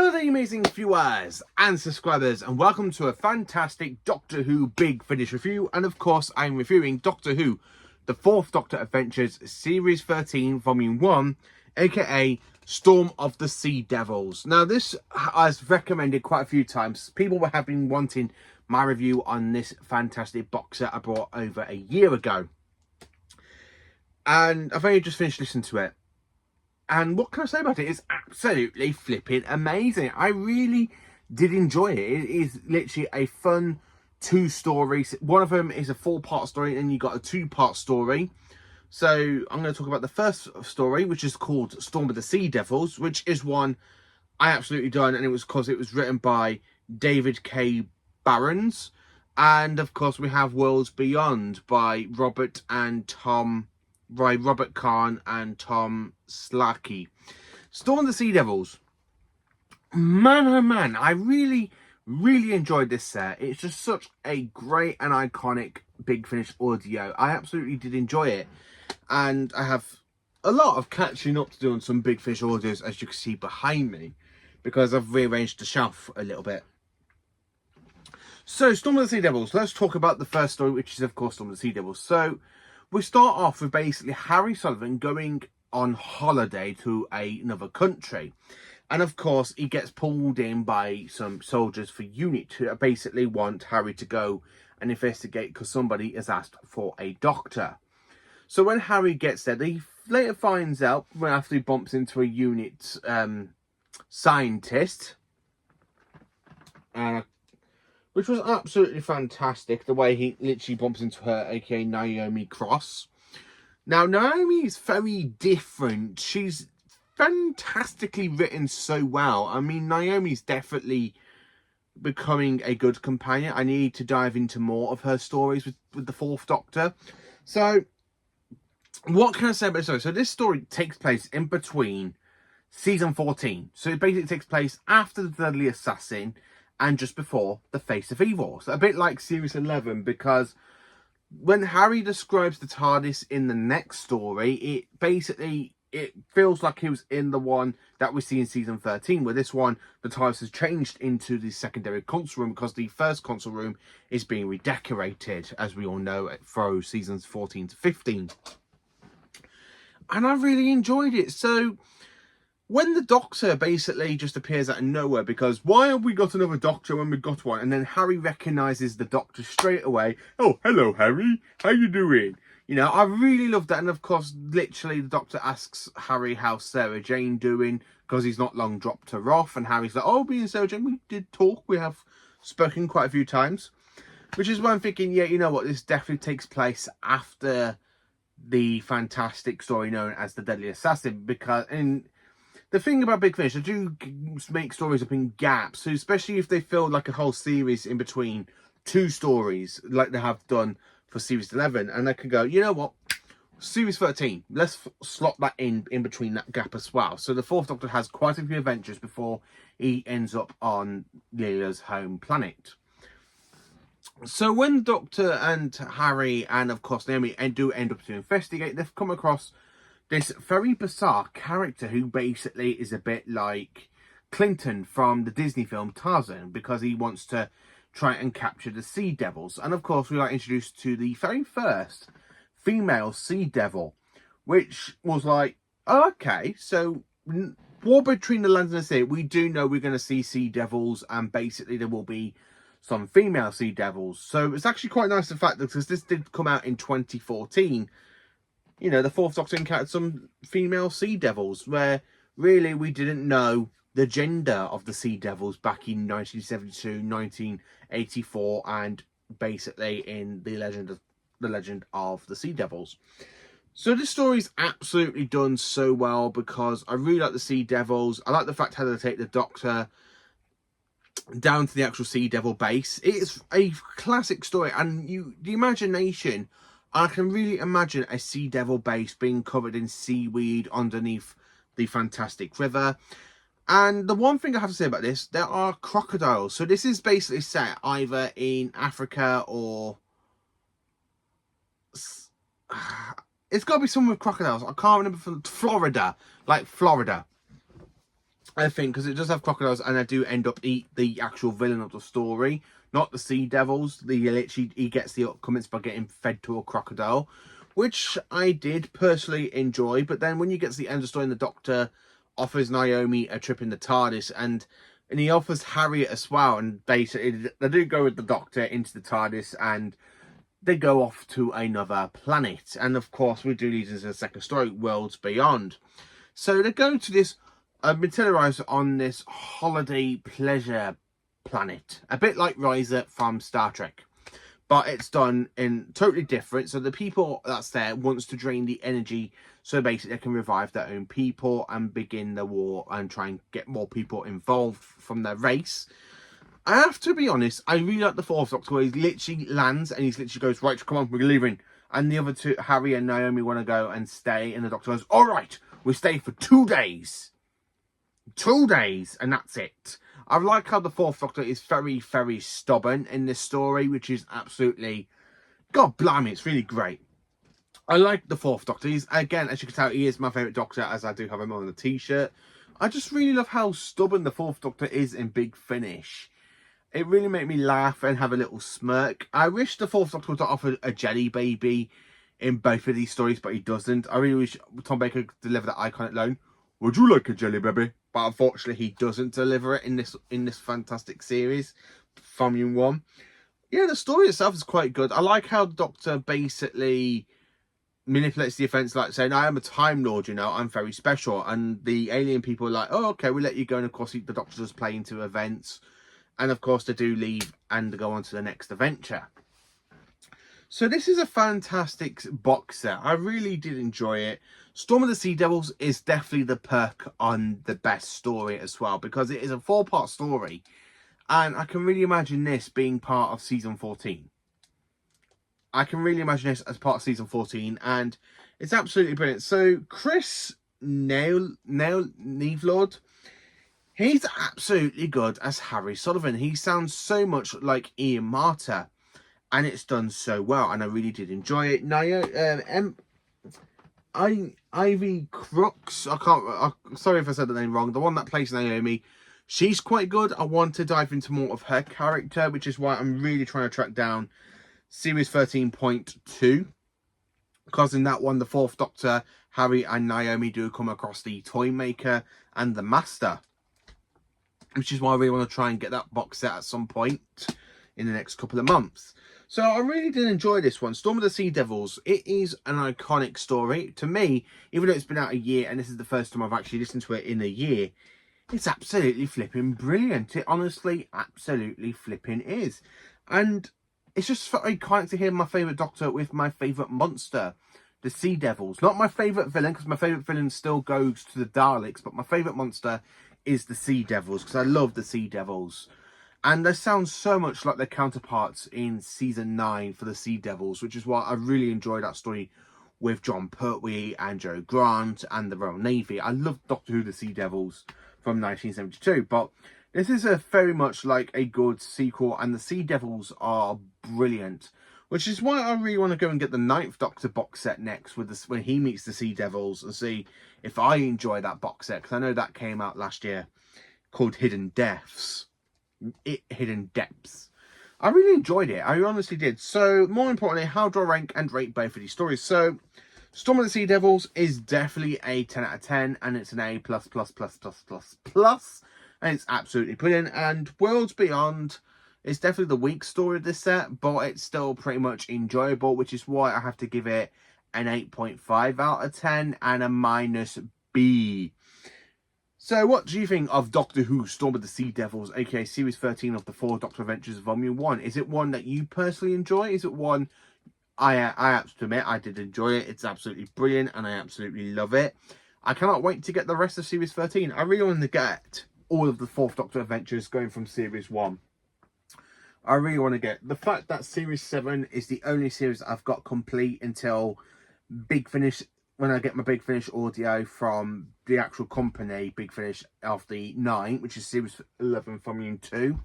Hello there, amazing viewers and subscribers, and welcome to a fantastic Doctor Who Big Finish review. And of course, I'm reviewing Doctor Who, The Fourth Doctor Adventures, Series 13, Volume 1, aka Storm of the Sea Devils. Now, this I've recommended quite a few times. People have been wanting my review on this fantastic box set I brought over a year ago. And I've only just finished listening to it. And what can I say about it? It's absolutely flipping amazing. I really did enjoy it. It is literally a fun two stories. One of them is a 4-part story, and you got a 2-part story. So I'm going to talk about the first story, which is called Storm of the Sea Devils, which is one I absolutely done, and it was because it was written by David K. Barons. And of course, we have Worlds Beyond by Robert Kahn and Tom Slacky. Storm of the Sea Devils. Man, oh man, I really enjoyed this set. It's just such a great and iconic Big Finish audio. I absolutely did enjoy it. And I have a lot of catching up to do on some Big Finish audios, as you can see behind me, because I've rearranged the shelf a little bit. So, Storm of the Sea Devils. Let's talk about the first story, which is, of course, Storm of the Sea Devils. So, we start off with basically Harry Sullivan going on holiday to another country. And of course, he gets pulled in by some soldiers for UNIT who basically want Harry to go and investigate because somebody has asked for a doctor. So when Harry gets there, he later finds out, after he bumps into a UNIT scientist, which was absolutely fantastic, the way he literally bumps into her, aka Naomi Cross. Now, Naomi is very different. She's fantastically written so well. I mean, Naomi's definitely becoming a good companion. I need to dive into more of her stories with the Fourth Doctor. So, what can I say about this story? So, this story takes place in between Season 14. So, it basically takes place after The Deadly Assassin and just before The Face of Evil. So a bit like Series 11, because when Harry describes the TARDIS in the next story, it feels like he was in the one that we see in Season 13, where this one, the TARDIS has changed into the secondary console room because the first console room is being redecorated, as we all know, for Seasons 14 to 15. And I really enjoyed it. So when the Doctor basically just appears out of nowhere, because why have we got another Doctor when we got one? And then Harry recognises the Doctor straight away. Oh, hello, Harry. How you doing? You know, I really love that. And of course, literally, the Doctor asks Harry how's Sarah Jane doing, because he's not long dropped her off. And Harry's like, oh, me and Sarah Jane, we did talk. We have spoken quite a few times. Which is why I'm thinking, yeah, you know what? This definitely takes place after the fantastic story known as The Deadly Assassin, because the thing about Big Finish, they do make stories up in gaps, so especially if they fill like a whole series in between two stories, like they have done for Series 11, and they can go, you know what, Series 13, let's slot that in between that gap as well. So the Fourth Doctor has quite a few adventures before he ends up on Leela's home planet. So when the Doctor and Harry and of course Naomi do end up to investigate, they've come across this very bizarre character who basically is a bit like Clinton from the Disney film Tarzan, because he wants to try and capture the Sea Devils. And of course, we are introduced to the very first female Sea Devil, which was like, oh, okay, so War Between the Land and the Sea, we do know we're going to see Sea Devils, and basically there will be some female Sea Devils. So it's actually quite nice, the fact that, because this did come out in 2014, you know, the Fourth Doctor encountered some female Sea Devils, where really we didn't know the gender of the Sea Devils back in 1972, 1984, and basically in the Legend of the Sea Devils. So this story's absolutely done so well, because I really like the Sea Devils. I like the fact how they take the Doctor down to the actual Sea Devil base. It's a classic story, and the imagination, I can really imagine a Sea Devil base being covered in seaweed underneath the fantastic river. And the one thing I have to say about this, there are crocodiles. So this is basically set either in Africa or it's got to be somewhere with crocodiles. I can't remember, from Florida, like Florida. I think, because it does have crocodiles, and I do end up eat the actual villain of the story, not the sea devils. He gets the upcomings by getting fed to a crocodile, which I did personally enjoy. But then when you get to the end of the story, and the Doctor offers Naomi a trip in the TARDIS, and he offers Harriet as well, and basically they do go with the Doctor into the TARDIS, and they go off to another planet. And of course, we do lead into the second story, Worlds Beyond. So they go to this materialised on this holiday pleasure planet, a bit like Riser from Star Trek, but it's done in totally different. So the people that's there wants to drain the energy, so basically they can revive their own people and begin the war and try and get more people involved from their race. I have to be honest, I really like the Fourth Doctor, where he literally lands and he literally goes, right, come on, we're leaving. And the other two, Harry and Naomi, want to go and stay, and the Doctor goes, all right, we stay for 2 days. 2 days, and that's it. I like how the Fourth Doctor is very, very stubborn in this story, which is absolutely, God blimey, it's really great. I like the Fourth Doctor. He's, again, as you can tell, he is my favourite Doctor, as I do have him on the t-shirt. I just really love how stubborn the Fourth Doctor is in Big Finish. It really made me laugh and have a little smirk. I wish the Fourth Doctor would offer a jelly baby in both of these stories, but he doesn't. I really wish Tom Baker could deliver that iconic line, would you like a jelly baby? But unfortunately, he doesn't deliver it in this fantastic series, Volume 1. Yeah, the story itself is quite good. I like how the Doctor basically manipulates the events, like saying, I am a Time Lord, you know, I'm very special. And the alien people are like, oh, okay, we'll let you go. And of course, the Doctor does play into events. And of course, they do leave and go on to the next adventure. So this is a fantastic box set. I really did enjoy it. Storm of the Sea Devils is definitely the perk on the best story as well, because it is a 4-part story. And I can really imagine this being part of Season 14. I can really imagine this as part of Season 14. And it's absolutely brilliant. So Chris Nevlord, he's absolutely good as Harry Sullivan. He sounds so much like Ian Marter. And it's done so well, and I really did enjoy it. Ivy Crooks, sorry if I said the name wrong. The one that plays Naomi, she's quite good. I want to dive into more of her character, which is why I'm really trying to track down Series 13.2. Because in that one, the Fourth Doctor, Harry and Naomi do come across the Toy Maker and the Master. Which is why I really want to try and get that box set at some point in the next couple of months. So I really did enjoy this one. Storm of the Sea Devils. It is an iconic story. To me, even though it's been out a year, and this is the first time I've actually listened to it in a year, it's absolutely flipping brilliant. It honestly absolutely flipping is. And it's just very iconic to hear my favourite Doctor with my favourite monster, the Sea Devils. Not my favourite villain, because my favourite villain still goes to the Daleks, but my favourite monster is the Sea Devils, because I love the Sea Devils. And they sound so much like their counterparts in Season 9 for the Sea Devils, which is why I really enjoyed that story with John Pertwee and Joe Grant and the Royal Navy. I love Doctor Who, the Sea Devils from 1972, but this is a very much like a good sequel, and the Sea Devils are brilliant, which is why I really want to go and get the 9th Doctor box set next with when he meets the Sea Devils, and see if I enjoy that box set, because I know that came out last year called Hidden Depths. Hidden Depths. I really enjoyed it. I honestly did. So, more importantly, how do I rank and rate both of these stories? So, Storm of the Sea Devils is definitely a 10 out of 10, and it's an A+++++++, and it's absolutely brilliant. And Worlds Beyond is definitely the weak story of this set, but it's still pretty much enjoyable, which is why I have to give it an 8.5 out of 10 and a -B. So what do you think of Doctor Who Storm of the Sea Devils, aka Series 13 of the 4 Doctor Adventures Volume 1? Is it one that you personally enjoy? Is it one I have to admit I did enjoy it? It's absolutely brilliant and I absolutely love it. I cannot wait to get the rest of Series 13. I really want to get all of the 4th Doctor Adventures going from Series 1. I really want to get the fact that Series 7 is the only series I've got complete until Big Finish, when I get my Big Finish audio from the actual company, Big Finish of the 9, which is Series 11 Volume 2,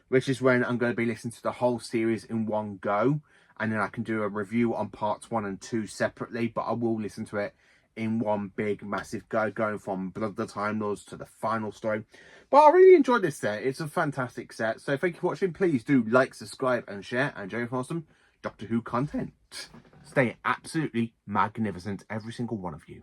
which is when I'm going to be listening to the whole series in one go, and then I can do a review on parts 1 and 2 separately, but I will listen to it in one big massive go, going from Blood of the Time Lords to the final story. But I really enjoyed this set. It's a fantastic set. So thank you for watching. Please do like, subscribe and share, and join for some Doctor Who content. Stay absolutely magnificent, every single one of you.